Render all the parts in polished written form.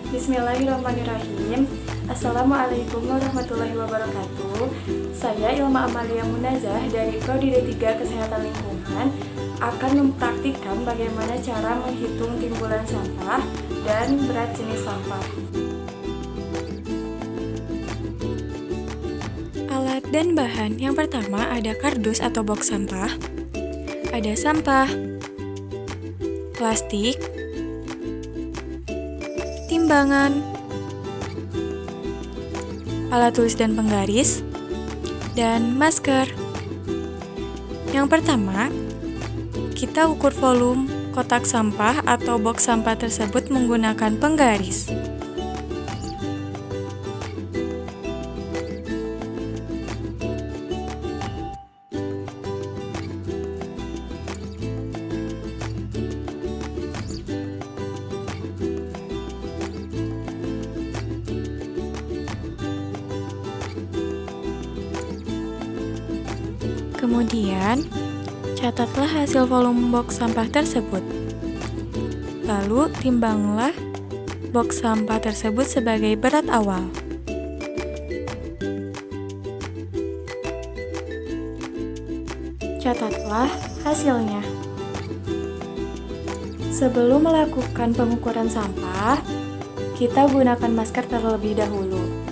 Bismillahirrahmanirrahim. Assalamualaikum warahmatullahi wabarakatuh. Saya Ilma Amalia Munazah dari Prodi D3 Kesehatan Lingkungan akan mempraktikkan bagaimana cara menghitung timbulan sampah dan berat jenis sampah. Alat dan bahan yang pertama ada kardus atau box sampah, ada sampah, plastik, timbangan, alat tulis dan penggaris, dan masker. Yang pertama, kita ukur volume kotak sampah atau box sampah tersebut menggunakan penggaris. Kemudian, catatlah hasil volume box sampah tersebut. Lalu, timbanglah box sampah tersebut sebagai berat awal. Catatlah hasilnya. Sebelum melakukan pengukuran sampah, kita gunakan masker terlebih dahulu.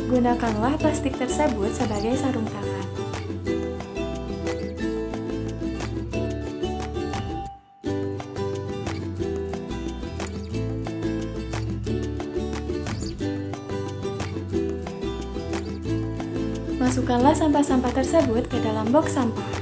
Gunakanlah plastik tersebut sebagai sarung tangan. Masukkanlah sampah-sampah tersebut ke dalam box sampah.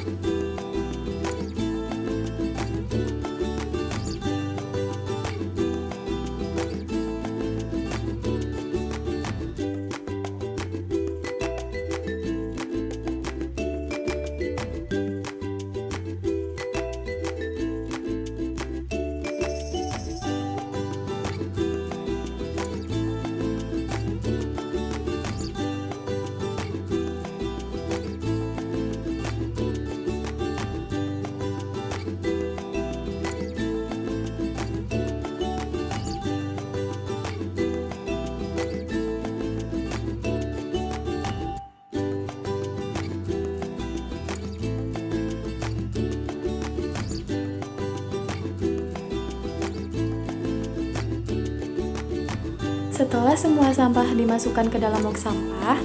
Setelah semua sampah dimasukkan ke dalam box sampah,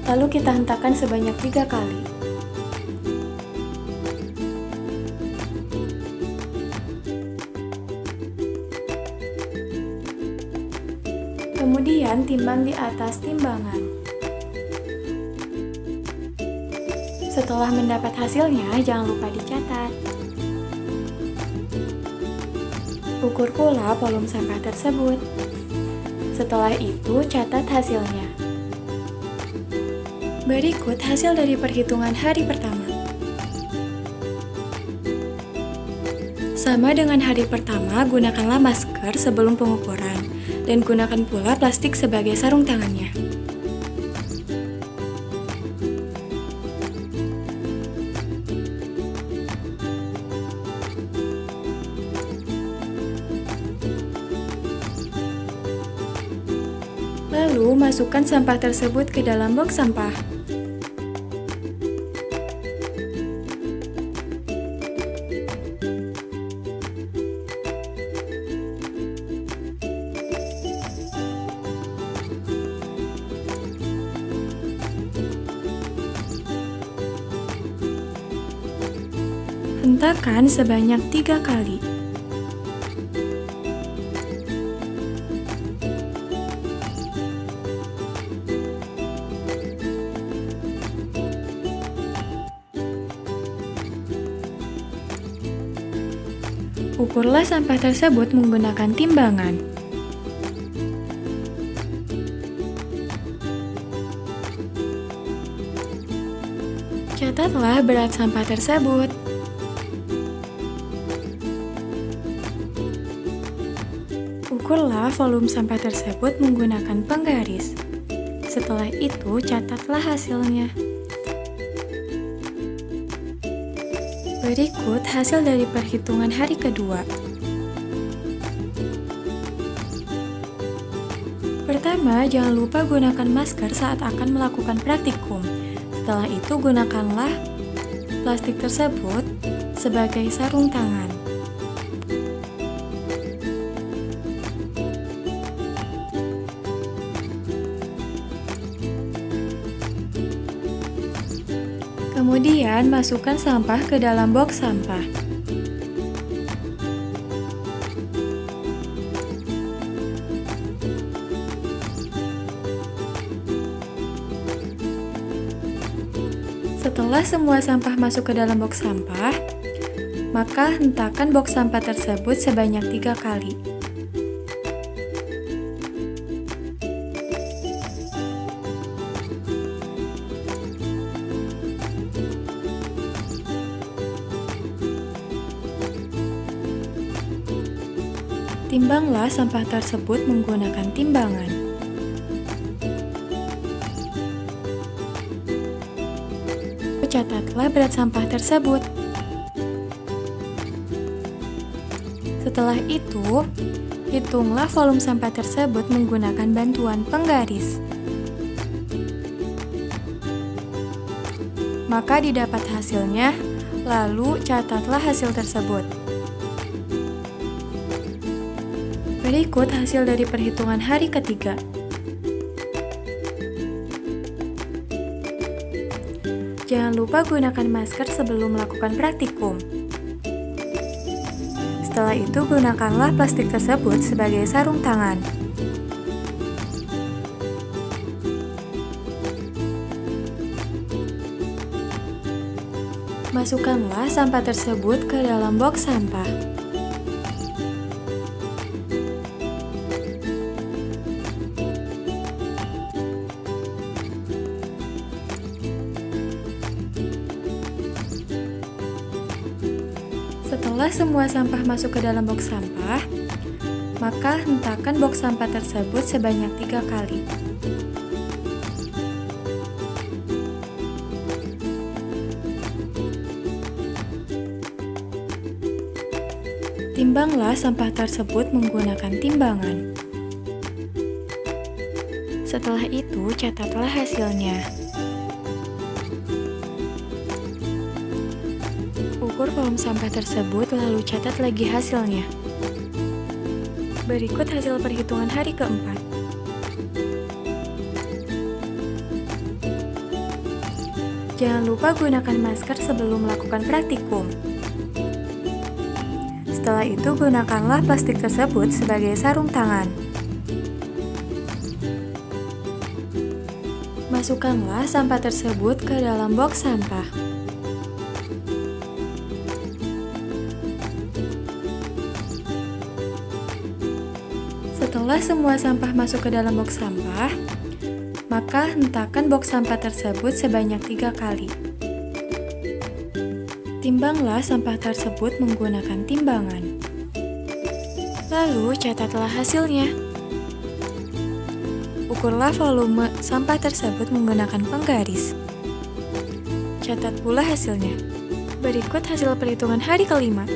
lalu kita hentakan sebanyak 3 kali. Kemudian timbang di atas timbangan. Setelah mendapat hasilnya, jangan lupa dicatat. Ukur pula volume sampah tersebut. Setelah itu, catat hasilnya. Berikut hasil dari perhitungan hari pertama. Sama dengan hari pertama, gunakanlah masker sebelum pengukuran, dan gunakan pula plastik sebagai sarung tangannya. Lalu, masukkan sampah tersebut ke dalam box sampah. Hentakan sebanyak 3 kali. Ukurlah sampah tersebut menggunakan timbangan. Catatlah berat sampah tersebut. Ukurlah volume sampah tersebut menggunakan penggaris. Setelah itu, catatlah hasilnya. Berikut hasil dari perhitungan hari kedua. Pertama, jangan lupa gunakan masker saat akan melakukan praktikum. Setelah itu, gunakanlah plastik tersebut sebagai sarung tangan. Kemudian, masukkan sampah ke dalam box sampah. Setelah semua sampah masuk ke dalam box sampah, maka hentakan box sampah tersebut sebanyak 3 kali. Timbanglah sampah tersebut menggunakan timbangan. Catatlah berat sampah tersebut. Setelah itu, hitunglah volume sampah tersebut menggunakan bantuan penggaris. Maka didapat hasilnya, lalu catatlah hasil tersebut. Berikut hasil dari perhitungan hari ketiga. Jangan lupa gunakan masker sebelum melakukan praktikum. Setelah itu, gunakanlah plastik tersebut sebagai sarung tangan. Masukkanlah sampah tersebut ke dalam box sampah. Setelah semua sampah masuk ke dalam box sampah, maka hentakan box sampah tersebut sebanyak 3 kali. Timbanglah sampah tersebut menggunakan timbangan. Setelah itu, catatlah hasilnya. Ukur volume sampah tersebut, lalu catat lagi hasilnya. Berikut hasil perhitungan hari keempat. Jangan lupa gunakan masker sebelum melakukan praktikum. Setelah itu, gunakanlah plastik tersebut sebagai sarung tangan. Masukkanlah sampah tersebut ke dalam box sampah. Setelah semua sampah masuk ke dalam box sampah, maka hentakan box sampah tersebut sebanyak 3 kali. Timbanglah sampah tersebut menggunakan timbangan. Lalu, catatlah hasilnya. Ukurlah volume sampah tersebut menggunakan penggaris. Catat pula hasilnya. Berikut hasil perhitungan hari kelima.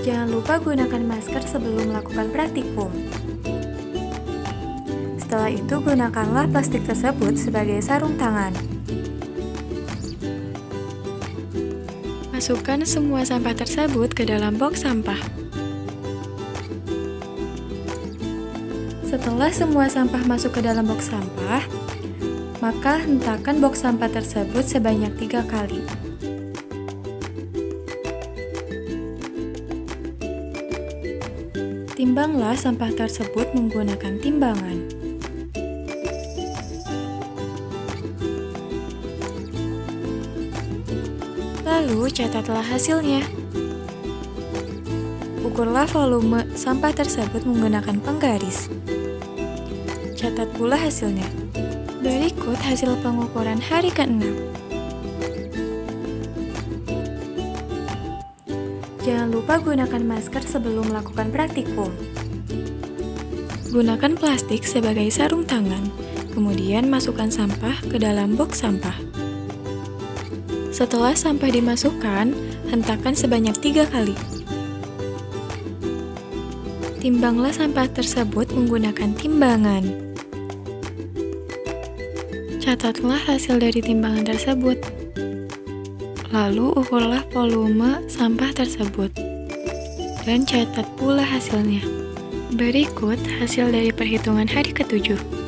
Jangan lupa gunakan masker sebelum melakukan praktikum. Setelah itu, gunakanlah plastik tersebut sebagai sarung tangan. Masukkan semua sampah tersebut ke dalam box sampah. Setelah semua sampah masuk ke dalam box sampah, maka hentakan box sampah tersebut sebanyak 3 kali. Timbanglah sampah tersebut menggunakan timbangan. Lalu, catatlah hasilnya. Ukurlah volume sampah tersebut menggunakan penggaris. Catat pula hasilnya. Berikut hasil pengukuran hari ke-6. Jangan lupa gunakan masker sebelum melakukan praktikum. Gunakan plastik sebagai sarung tangan, kemudian masukkan sampah ke dalam box sampah. Setelah sampah dimasukkan, hentakan sebanyak 3 kali. Timbanglah sampah tersebut menggunakan timbangan. Catatlah hasil dari timbangan tersebut. Lalu ukurlah volume sampah tersebut. Dan catat pula hasilnya. Berikut hasil dari perhitungan hari ke-7.